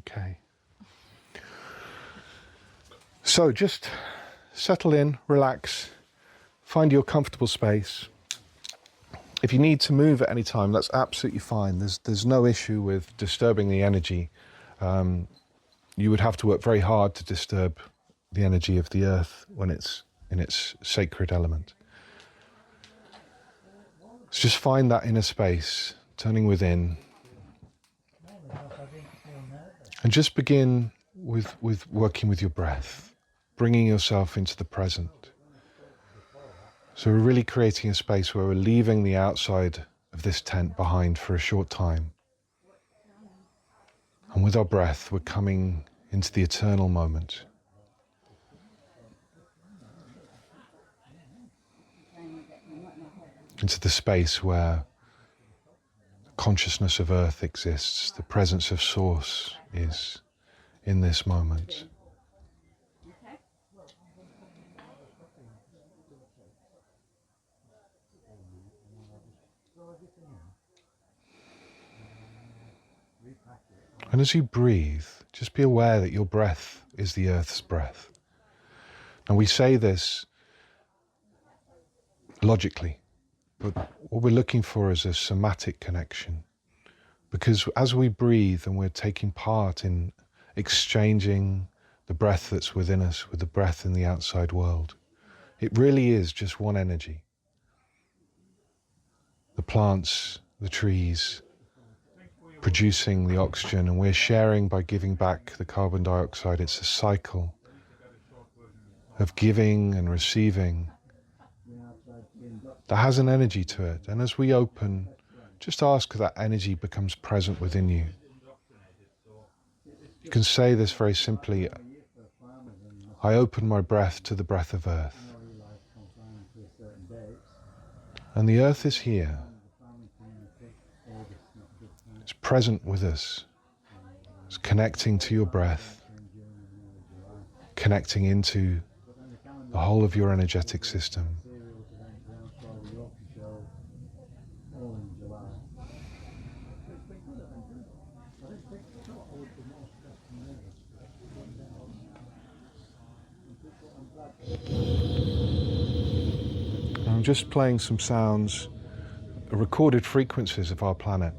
Okay. So just settle in, relax, find your comfortable space. If you need to move at any time, that's absolutely fine. There's no issue with disturbing the energy. You would have to work very hard to disturb the energy of the earth when it's in its sacred element. So just find that inner space, turning within. And just begin with working with your breath, bringing yourself into the present. So we're really creating a space where we're leaving the outside of this tent behind for a short time. And with our breath, we're coming into the eternal moment. Into the space where the consciousness of earth exists, the presence of source is in this moment. And as you breathe, just be aware that your breath is the earth's breath. And we say this logically, but what we're looking for is a somatic connection. Because as we breathe and we're taking part in exchanging the breath that's within us with the breath in the outside world, it really is just one energy. The plants, the trees, producing the oxygen, and we're sharing by giving back the carbon dioxide. It's a cycle of giving and receiving that has an energy to it. And as we open, just ask that energy becomes present within you. You can say this very simply: I open my breath to the breath of earth. And the earth is here. It's present with us. It's connecting to your breath, connecting into the whole of your energetic system. I'm just playing some sounds, recorded frequencies of our planet.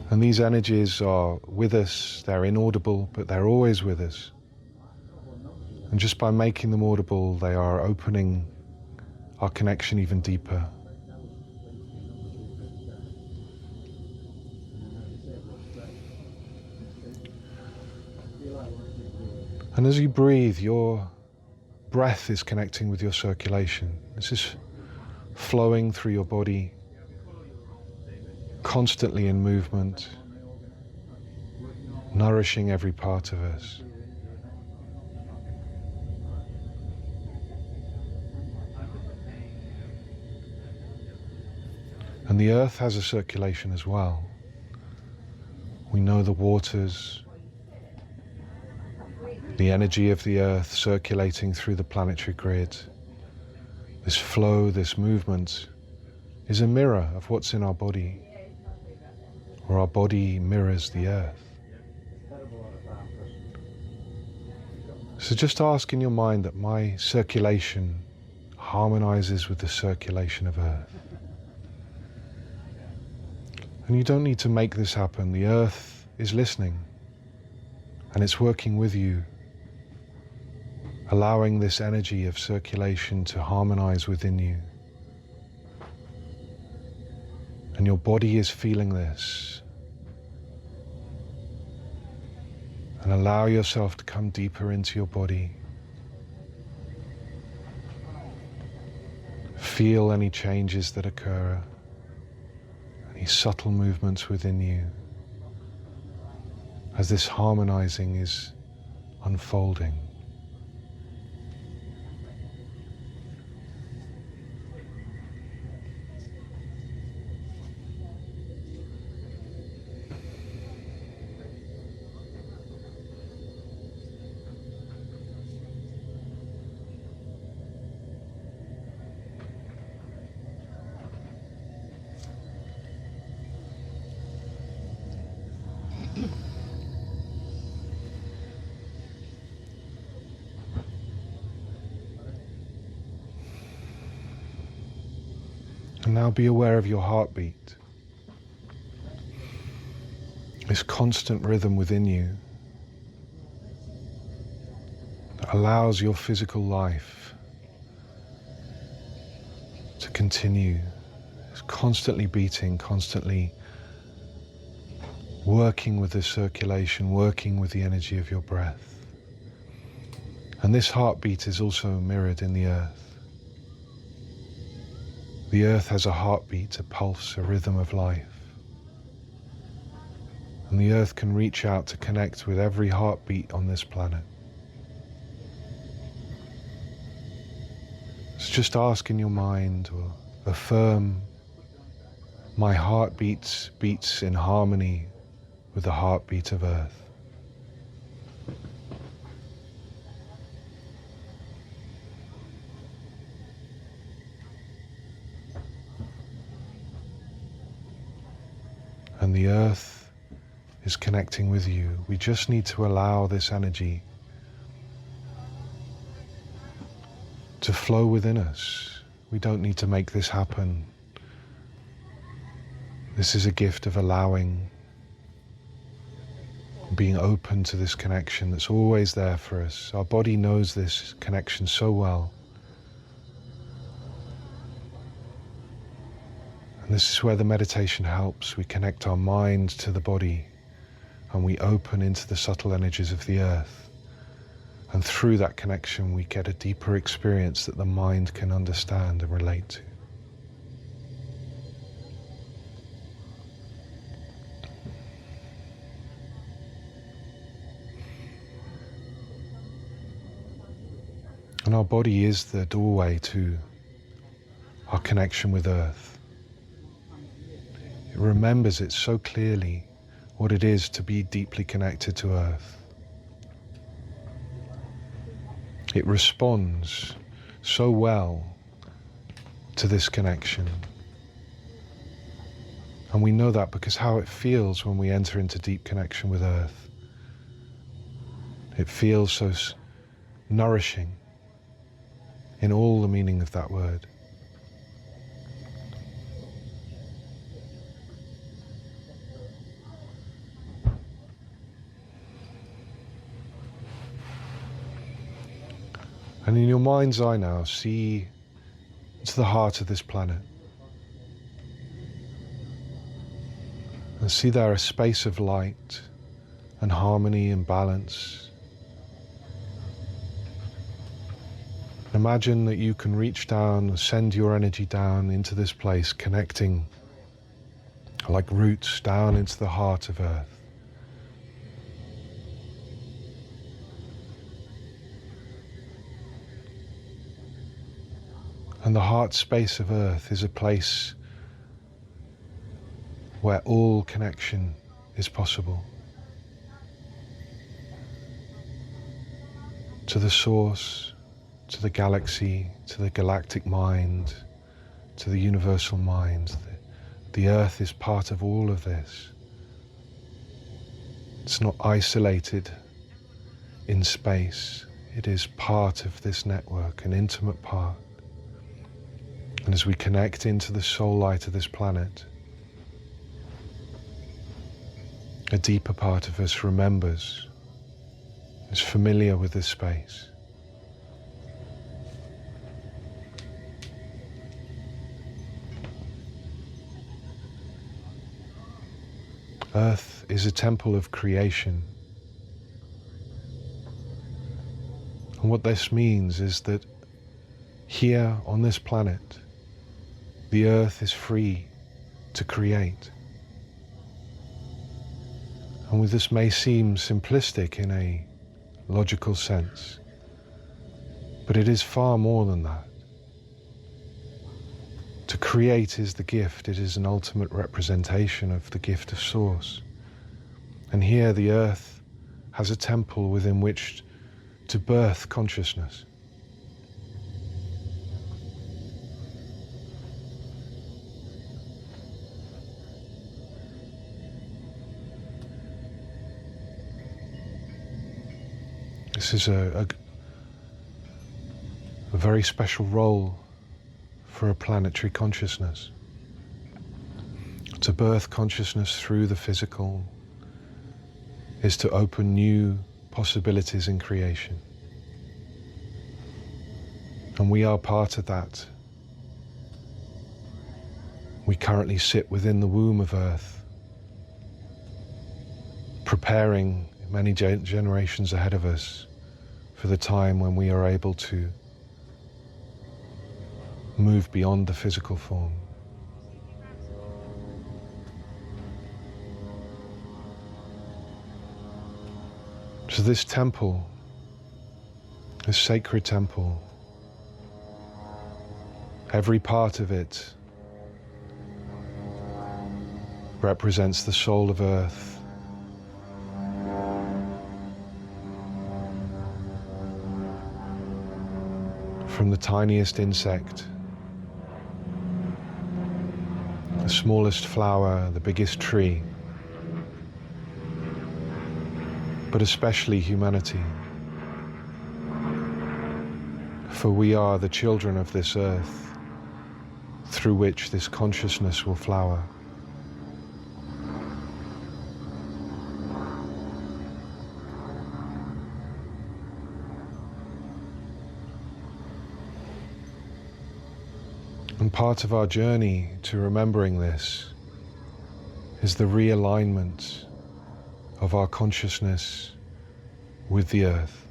And these energies are with us, they're inaudible, but they're always with us. And just by making them audible, they are opening our connection even deeper. And as you breathe, your breath is connecting with your circulation. This is flowing through your body, constantly in movement, nourishing every part of us. And the earth has a circulation as well. We know the waters, the energy of the earth circulating through the planetary grid. This flow, this movement is a mirror of what's in our body, or our body mirrors the earth. So just ask in your mind that my circulation harmonizes with the circulation of earth. And you don't need to make this happen. The earth is listening, and it's working with you, allowing this energy of circulation to harmonize within you. And your body is feeling this. And allow yourself to come deeper into your body. Feel any changes that occur, any subtle movements within you, as this harmonizing is unfolding. now be aware of your heartbeat. This constant rhythm within you that allows your physical life to continue. It's constantly beating, constantly working with the circulation, working with the energy of your breath. And this heartbeat is also mirrored in the earth. The earth has a heartbeat, a pulse, a rhythm of life. And the earth can reach out to connect with every heartbeat on this planet. So just ask in your mind, or affirm, my heart beats in harmony with the heartbeat of earth. And the earth is connecting with you. We just need to allow this energy to flow within us. We don't need to make this happen. This is a gift of allowing, being open to this connection that's always there for us. Our body knows this connection so well. And this is where the meditation helps. We connect our mind to the body and we open into the subtle energies of the earth. And through that connection, we get a deeper experience that the mind can understand and relate to. And our body is the doorway to our connection with earth. It remembers it so clearly, what it is to be deeply connected to earth. It responds so well to this connection. And we know that because how it feels when we enter into deep connection with earth. It feels so nourishing in all the meaning of that word. And in your mind's eye now, see into the heart of this planet. And see there a space of light and harmony and balance. Imagine that you can reach down, send your energy down into this place, connecting like roots down into the heart of earth. And the heart space of earth is a place where all connection is possible. To the source, to the galaxy, to the galactic mind, to the universal mind. The earth is part of all of this. It's not isolated in space. It is part of this network, an intimate part. And as we connect into the soul light of this planet, a deeper part of us remembers, is familiar with this space. Earth is a temple of creation. And what this means is that here on this planet, the earth is free to create. And with this may seem simplistic in a logical sense, but it is far more than that. To create is the gift. It is an ultimate representation of the gift of Source. And here the earth has a temple within which to birth consciousness. This is a very special role for a planetary consciousness. To birth consciousness through the physical is to open new possibilities in creation. And we are part of that. We currently sit within the womb of Earth, preparing many generations ahead of us for the time when we are able to move beyond the physical form. So this temple, this sacred temple, every part of it represents the soul of Earth. From the tiniest insect, the smallest flower, the biggest tree, but especially humanity. For we are the children of this earth, through which this consciousness will flower. And part of our journey to remembering this is the realignment of our consciousness with the earth,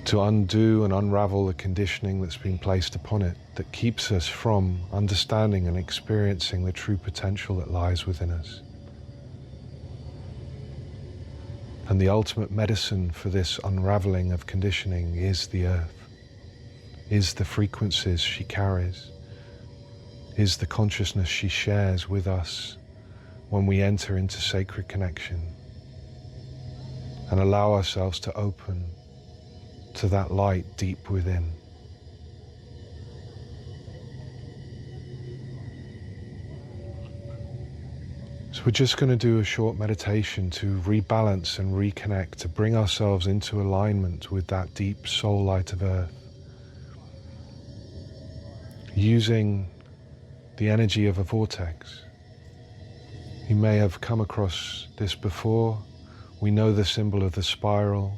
to undo and unravel the conditioning that's been placed upon it that keeps us from understanding and experiencing the true potential that lies within us. And the ultimate medicine for this unraveling of conditioning is the earth, is the frequencies she carries, is the consciousness she shares with us when we enter into sacred connection and allow ourselves to open to that light deep within. So we're just going to do a short meditation to rebalance and reconnect, to bring ourselves into alignment with that deep soul light of earth, using the energy of a vortex. You may have come across this before. We know the symbol of the spiral,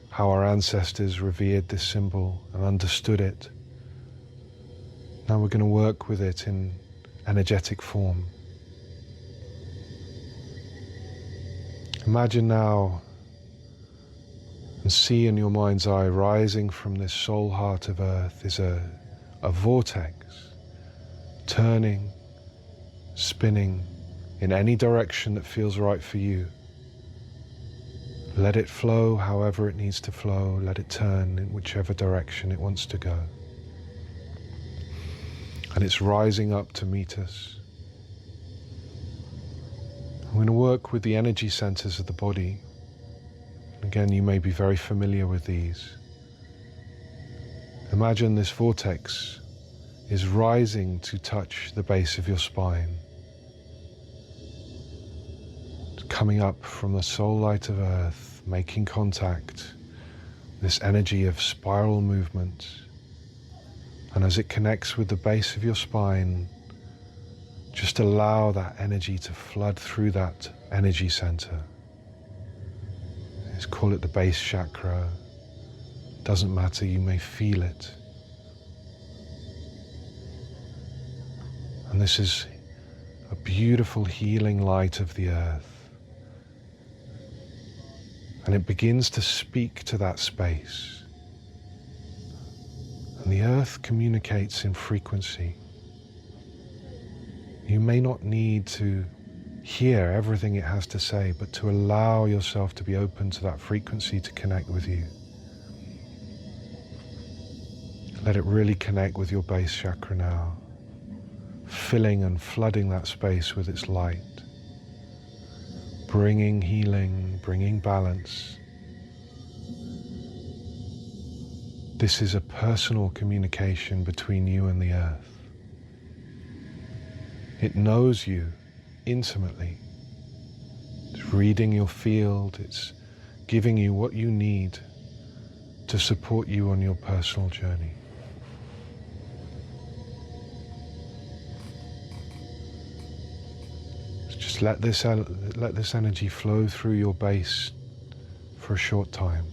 how our ancestors revered this symbol and understood it. Now we're going to work with it in energetic form. Imagine now and see in your mind's eye, rising from this soul heart of earth is a vortex, turning, spinning in any direction that feels right for you. Let it flow however it needs to flow. Let it turn in whichever direction it wants to go. And it's rising up to meet us. I'm going to work with the energy centers of the body. Again, you may be very familiar with these. Imagine this vortex is rising to touch the base of your spine. It's coming up from the soul light of earth, making contact, this energy of spiral movement. And as it connects with the base of your spine, just allow that energy to flood through that energy center. Let's call it the base chakra. Doesn't matter, you may feel it. And this is a beautiful healing light of the earth. And it begins to speak to that space. And the earth communicates in frequency. You may not need to hear everything it has to say, but to allow yourself to be open to that frequency to connect with you. Let it really connect with your base chakra now, filling and flooding that space with its light, bringing healing, bringing balance. This is a personal communication between you and the earth. It knows you intimately. It's reading your field. It's giving you what you need to support you on your personal journey. Just let this energy flow through your base for a short time.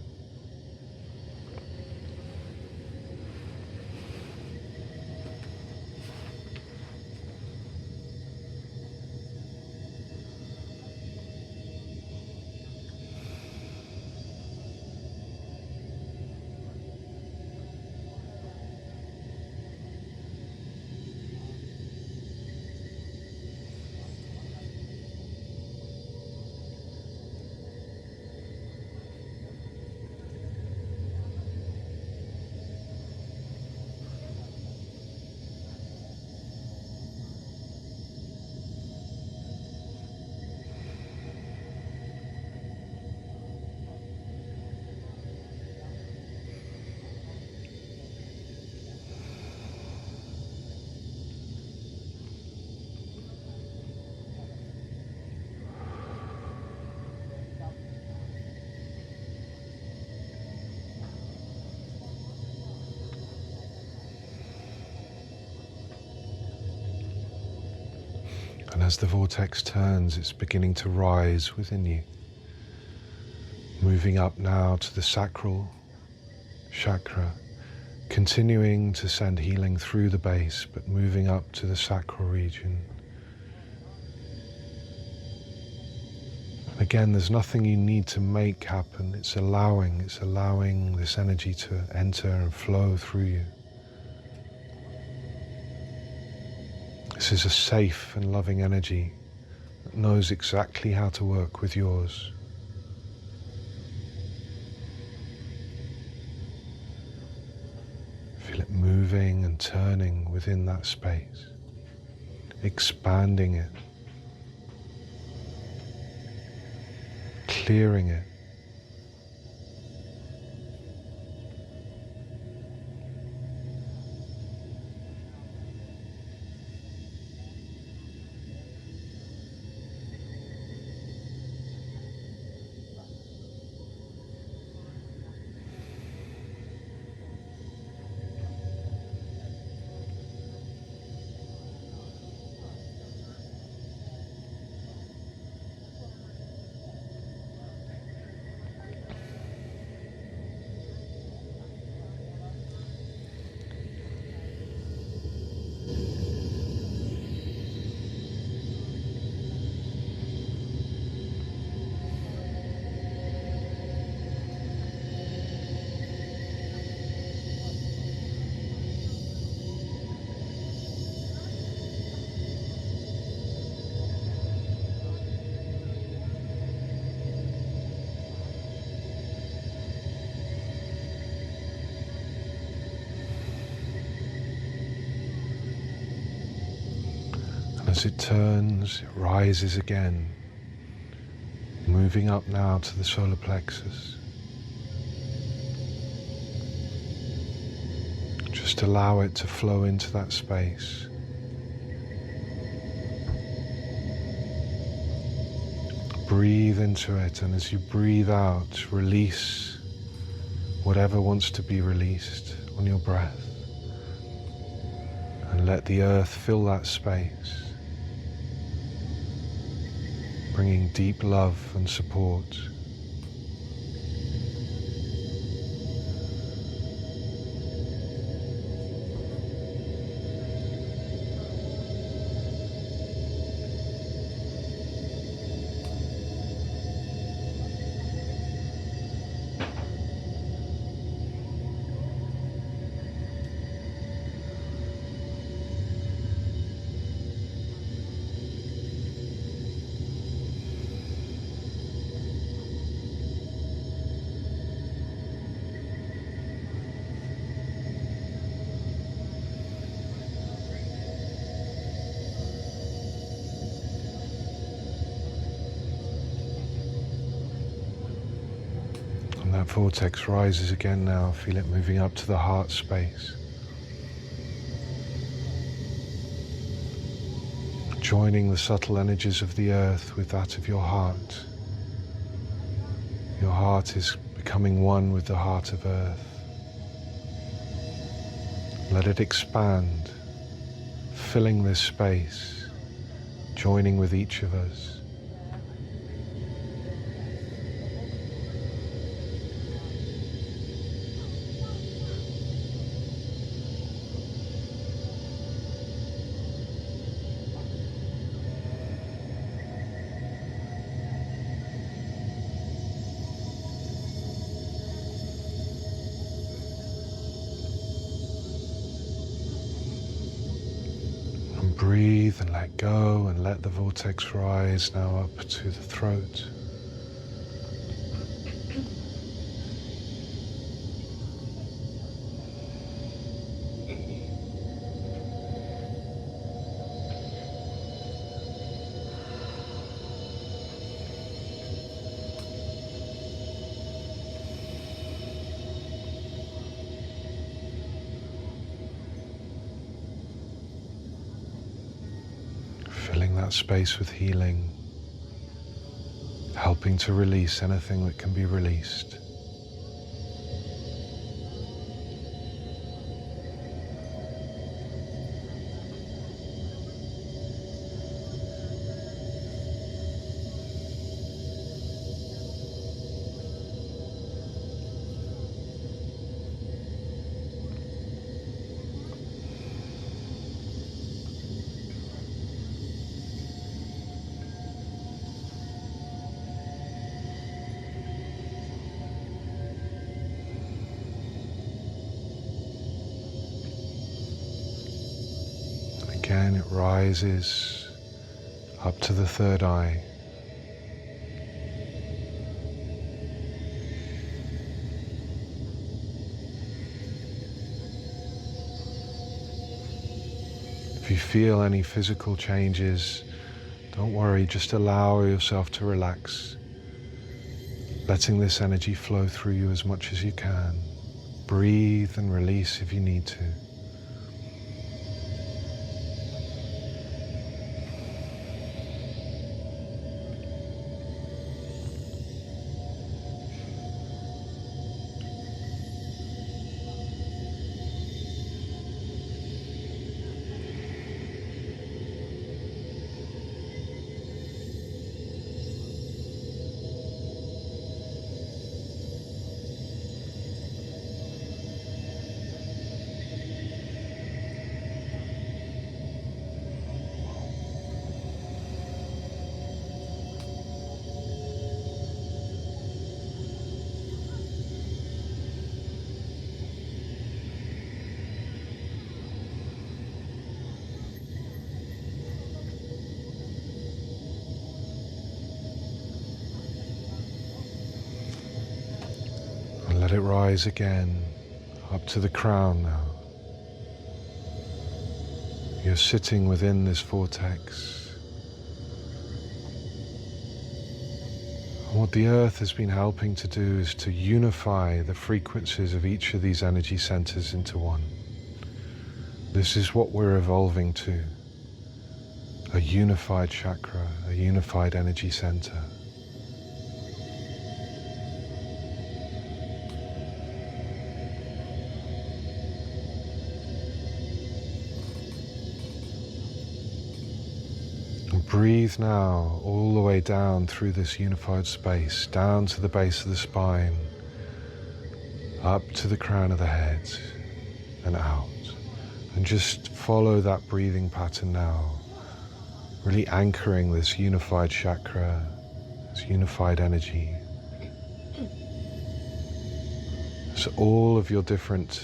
And as the vortex turns, it's beginning to rise within you, moving up now to the sacral chakra, continuing to send healing through the base, but moving up to the sacral region. Again, there's nothing you need to make happen. It's allowing this energy to enter and flow through you. This is a safe and loving energy that knows exactly how to work with yours. Feel it moving and turning within that space, expanding it, clearing it. As it turns, it rises again, moving up now to the solar plexus. Just allow it to flow into that space. Breathe into it, and as you breathe out, release whatever wants to be released on your breath. And let the earth fill that space, bringing deep love and support. That vortex rises again now. Feel it moving up to the heart space. Joining the subtle energies of the earth with that of your heart. Your heart is becoming one with the heart of earth. Let it expand, filling this space, joining with each of us. Breathe and let go, and let the vortex rise now up to the throat. Filling that space with healing, helping to release anything that can be released. Again, it rises up to the third eye. If you feel any physical changes, don't worry, just allow yourself to relax, letting this energy flow through you as much as you can. Breathe and release if you need to. Let it rise again, up to the crown now. You're sitting within this vortex. And what the earth has been helping to do is to unify the frequencies of each of these energy centers into one. This is what we're evolving to. A unified chakra, a unified energy center. Breathe now all the way down through this unified space, down to the base of the spine, up to the crown of the head, and out. And just follow that breathing pattern now, really anchoring this unified chakra, this unified energy. So all of your different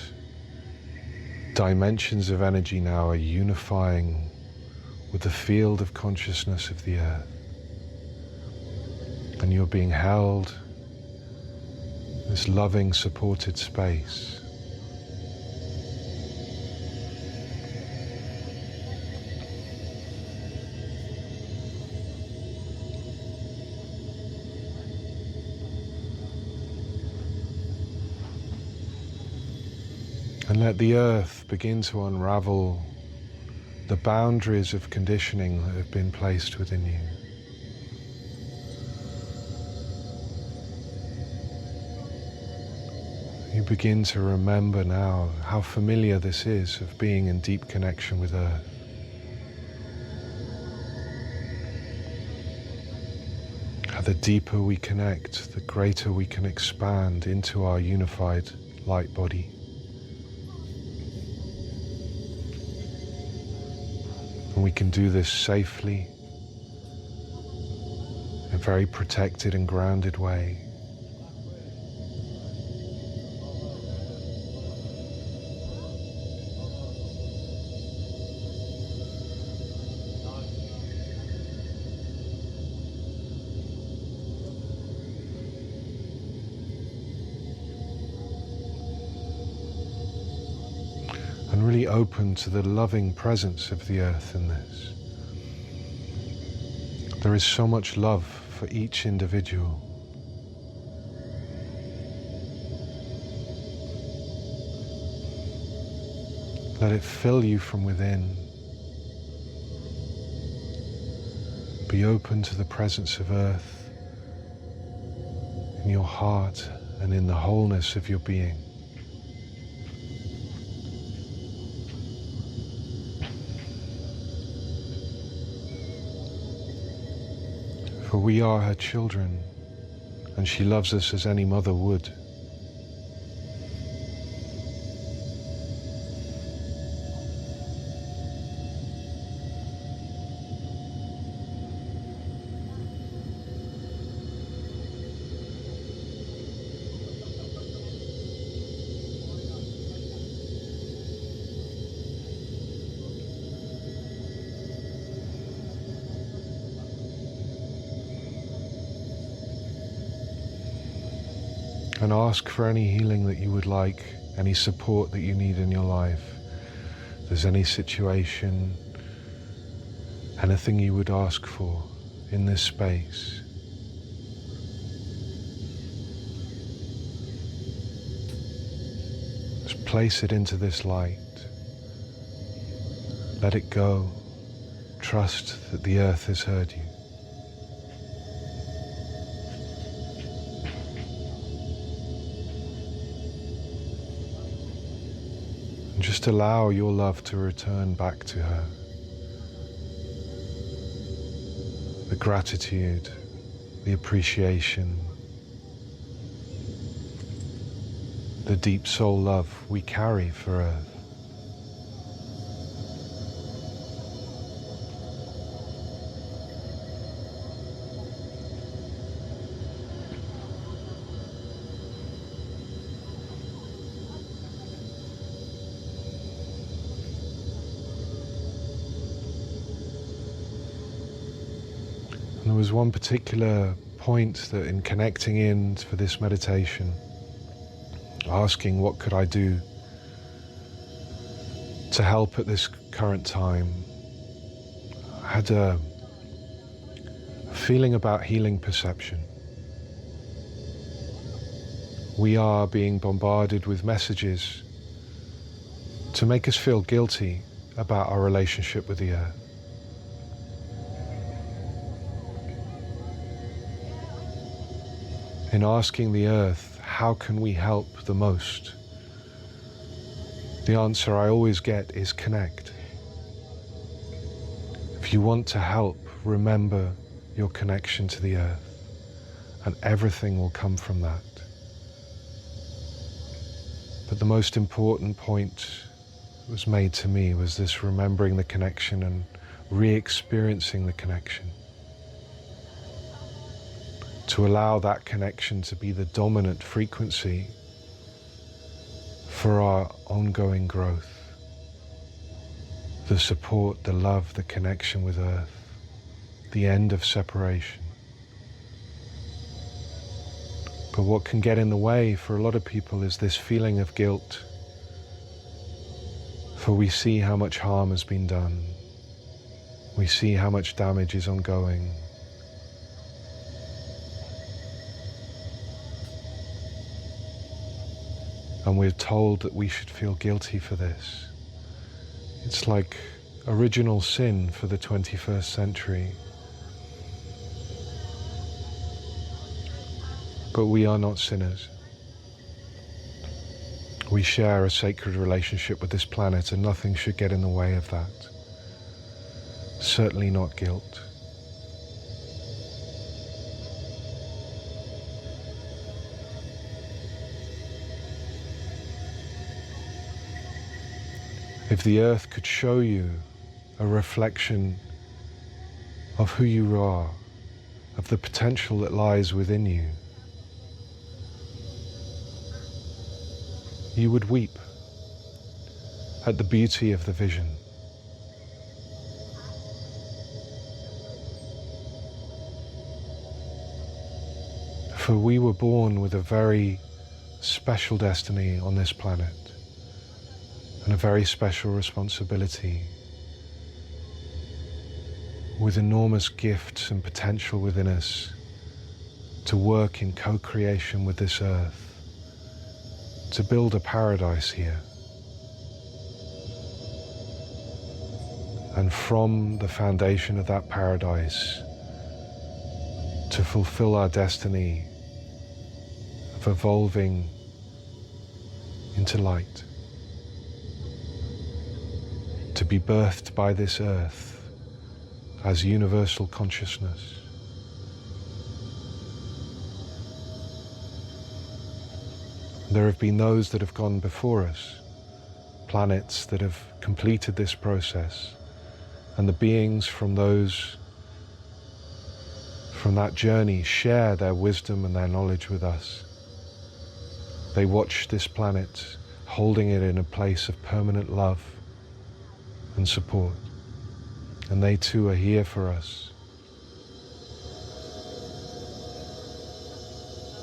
dimensions of energy now are unifying with the field of consciousness of the earth. And you're being held in this loving, supported space. And let the earth begin to unravel the boundaries of conditioning that have been placed within you. You begin to remember now how familiar this is of being in deep connection with Earth. the deeper we connect, the greater we can expand into our unified light body. And we can do this safely, in a very protected and grounded way. And really open to the loving presence of the earth in this. There is so much love for each individual. Let it fill you from within. Be open to the presence of earth in your heart and in the wholeness of your being. For we are her children, and she loves us as any mother would. And ask for any healing that you would like, any support that you need in your life. If there's any situation, anything you would ask for in this space. Just place it into this light. Let it go. Trust that the earth has heard you. Just allow your love to return back to her. The gratitude, the appreciation, the deep soul love we carry for Earth. There was one particular point that in connecting in for this meditation, asking what could I do to help at this current time, I had a feeling about healing perception. We are being bombarded with messages to make us feel guilty about our relationship with the earth. In asking the earth, how can we help the most? The answer I always get is connect. If you want to help, remember your connection to the earth, and everything will come from that. But the most important point that was made to me was this remembering the connection and re-experiencing the connection. To allow that connection to be the dominant frequency for our ongoing growth. The support, the love, the connection with Earth, the end of separation. But what can get in the way for a lot of people is this feeling of guilt. For we see how much harm has been done. We see how much damage is ongoing. And we're told that we should feel guilty for this. It's like original sin for the 21st century. But we are not sinners. We share a sacred relationship with this planet, and nothing should get in the way of that. Certainly not guilt. If the earth could show you a reflection of who you are, of the potential that lies within you, you would weep at the beauty of the vision. For we were born with a very special destiny on this planet and a very special responsibility, with enormous gifts and potential within us to work in co-creation with this earth, to build a paradise here. And from the foundation of that paradise, to fulfill our destiny of evolving into light, to be birthed by this earth as universal consciousness. There have been those that have gone before us, planets that have completed this process, and the beings from that journey share their wisdom and their knowledge with us. They watch this planet, holding it in a place of permanent love and support, and they too are here for us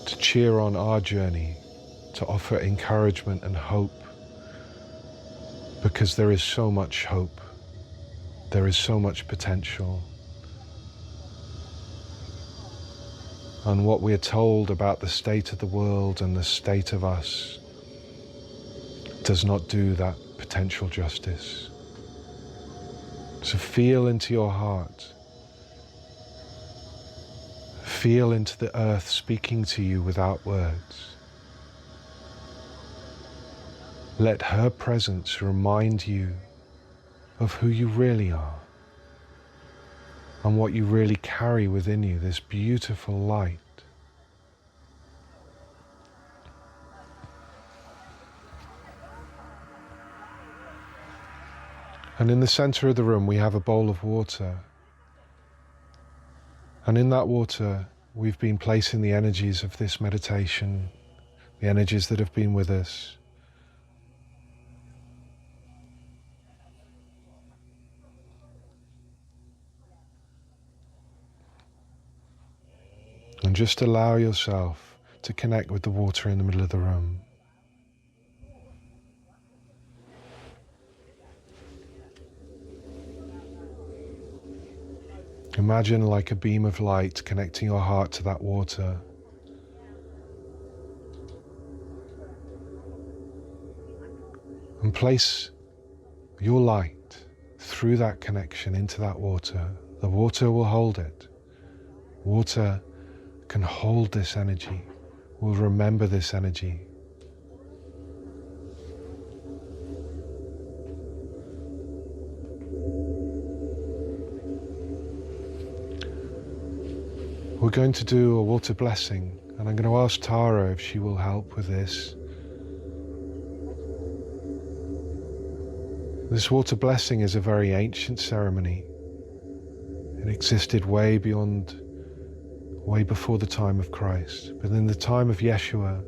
to cheer on our journey, to offer encouragement and hope, because there is so much hope, there is so much potential. And what we're told about the state of the world and the state of us does not do that potential justice. So feel into your heart. Feel into the earth speaking to you without words. Let her presence remind you of who you really are and what you really carry within you, this beautiful light. And in the center of the room, we have a bowl of water. And in that water, we've been placing the energies of this meditation, the energies that have been with us. And just allow yourself to connect with the water in the middle of the room. Imagine like a beam of light connecting your heart to that water. And place your light through that connection into that water. The water will hold it. Water can hold this energy, will remember this energy. We're going to do a water blessing, and I'm going to ask Tara if she will help with this. This water blessing is a very ancient ceremony. It existed way before the time of Christ. But in the time of Yeshua,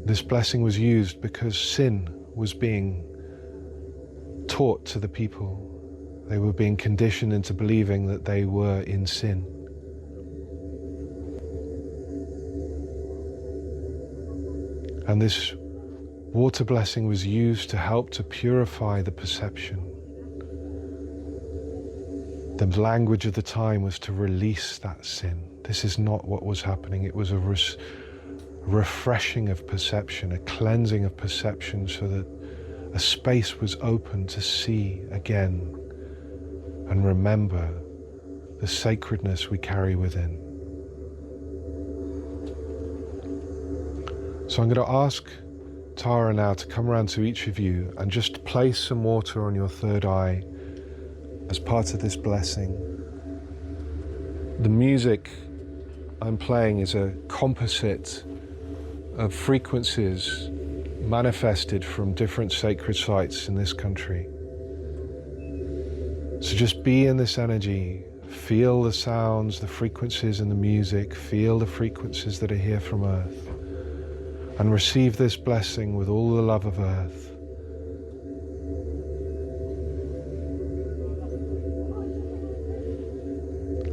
this blessing was used because sin was being taught to the people. They were being conditioned into believing that they were in sin. And this water blessing was used to help to purify the perception. The language of the time was to release that sin. This is not what was happening. It was a refreshing of perception, a cleansing of perception, so that a space was open to see again and remember the sacredness we carry within. So I'm going to ask Tara now to come around to each of you and just place some water on your third eye as part of this blessing. The music I'm playing is a composite of frequencies manifested from different sacred sites in this country. So just be in this energy, feel the sounds, the frequencies and the music, feel the frequencies that are here from Earth, and receive this blessing with all the love of Earth.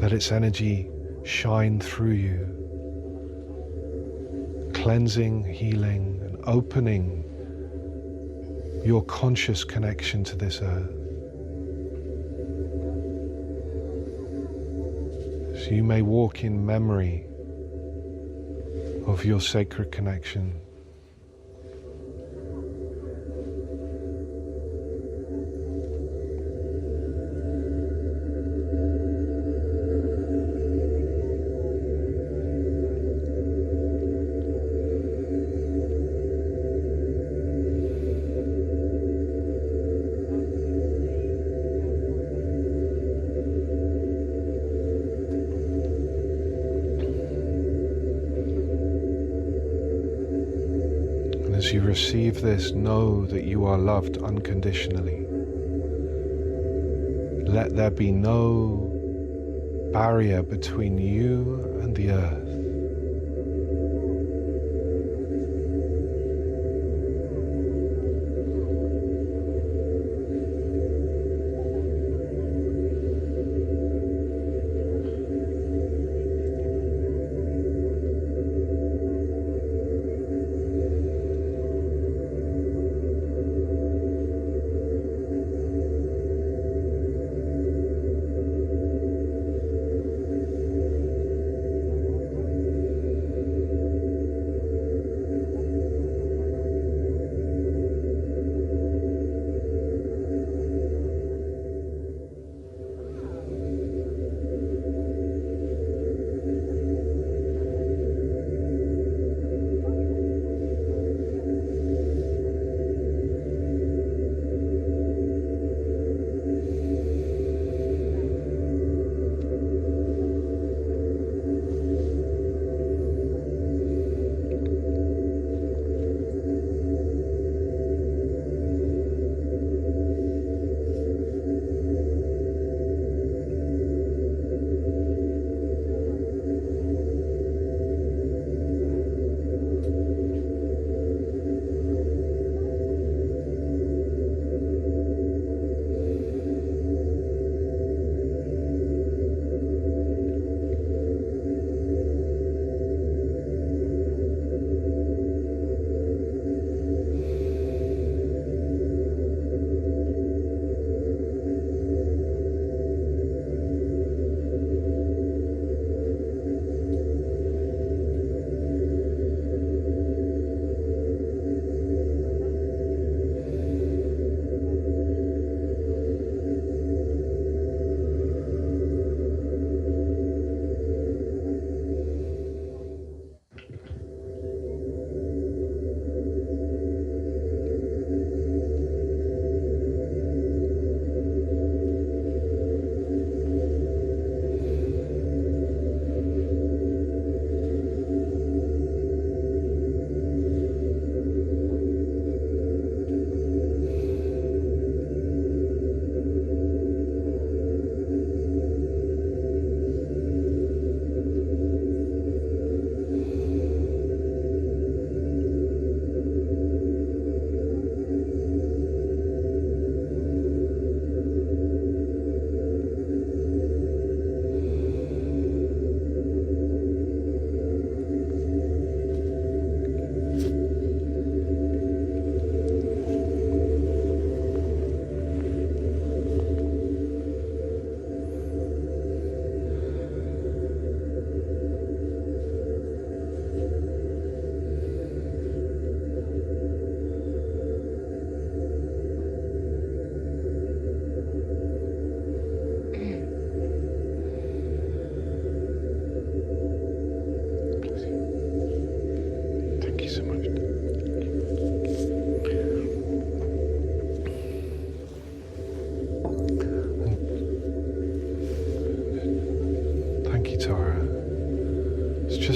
Let its energy shine through you, cleansing, healing, and opening your conscious connection to this earth. So you may walk in memory of your sacred connection. As you receive this, know that you are loved unconditionally. Let there be no barrier between you and the earth.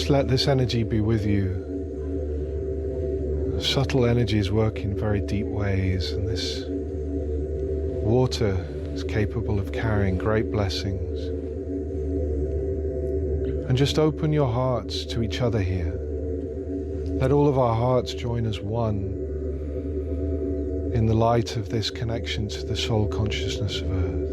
Just let this energy be with you. subtle energies work in very deep ways, and this water is capable of carrying great blessings. And just open your hearts to each other here. Let all of our hearts join as one in the light of this connection to the soul consciousness of Earth.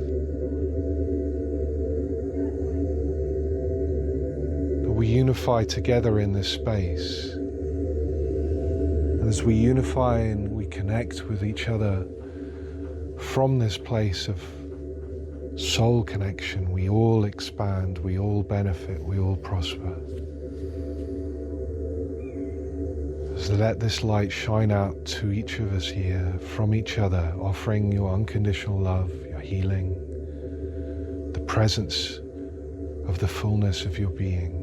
That we unify together in this space. And as we unify and we connect with each other from this place of soul connection, we all expand, we all benefit, we all prosper. So let this light shine out to each of us here, from each other, offering your unconditional love, your healing, the presence of the fullness of your being.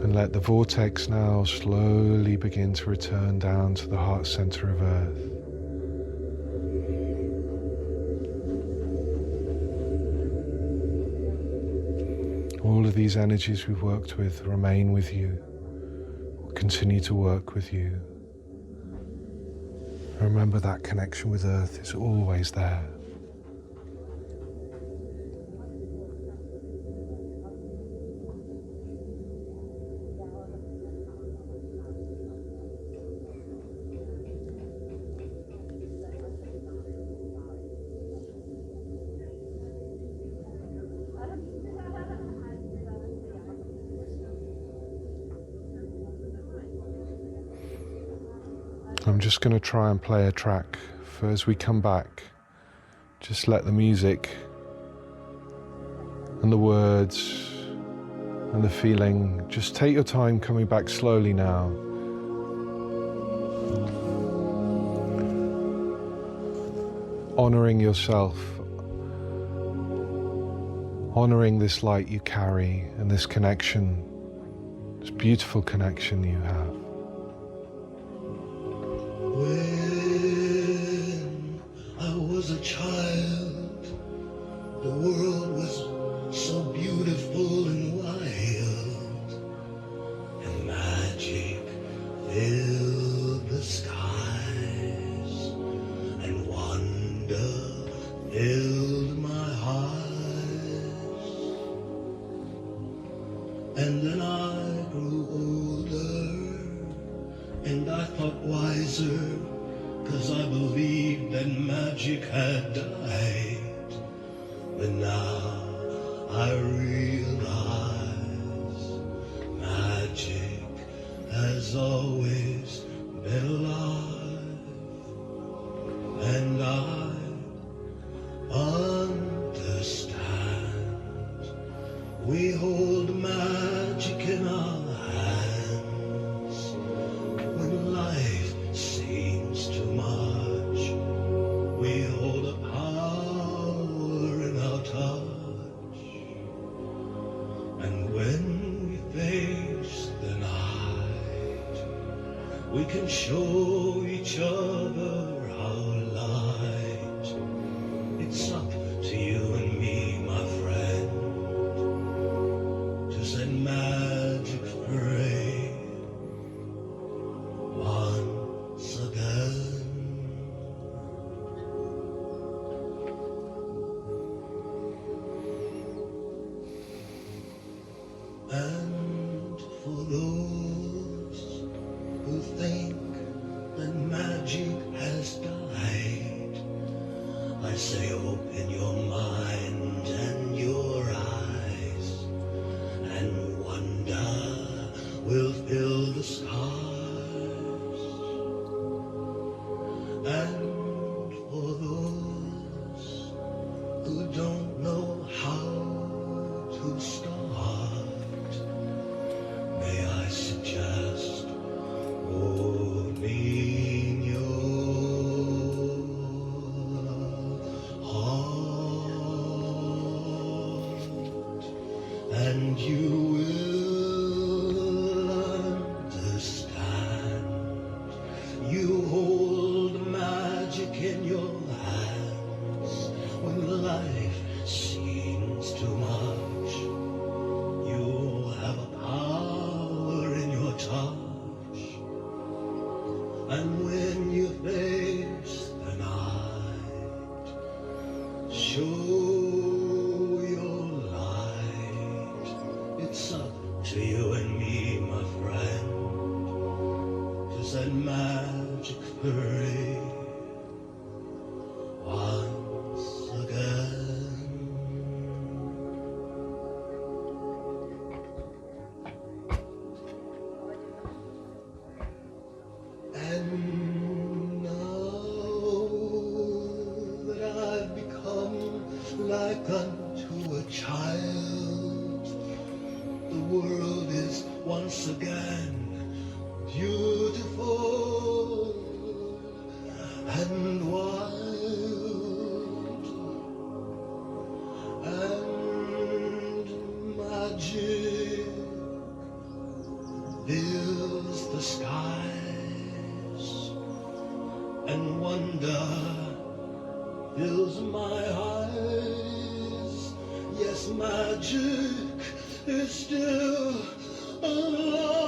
And let the vortex now slowly begin to return down to the heart center of Earth. All of these energies we've worked with remain with you, will continue to work with you. Remember that connection with Earth is always there. I'm just going to try and play a track for as we come back. Just let the music and the words and the feeling, just take your time coming back slowly now. Honoring yourself, honoring this light you carry and this connection, this beautiful connection you have. When I was a child, the world was so beautiful and wild, and magic filled the skies, and wonder filled my eyes. And then I grew older, and I thought wiser, 'cause I believed that magic had died. But now I realize magic has always been alive. And I understand we hold magic in our hands. When life seems too much, we hold a power in our touch. And when we face the night, we can show each other our light. It's up to you and me, my friend, to set magic free once again. And for those who think that magic has died, I say open your mind and your eyes, and wonder will fill the skies. And for those who don't know how to start, may I suggest opening your heart, and you will show your light. It's up to you and me, my friend. 'Tis that magic parade once again. And now that I've become like unto a child, the world is once again beautiful and wild, and magic fills the skies, and wonder fills my eyes. Yes, magic is still alive.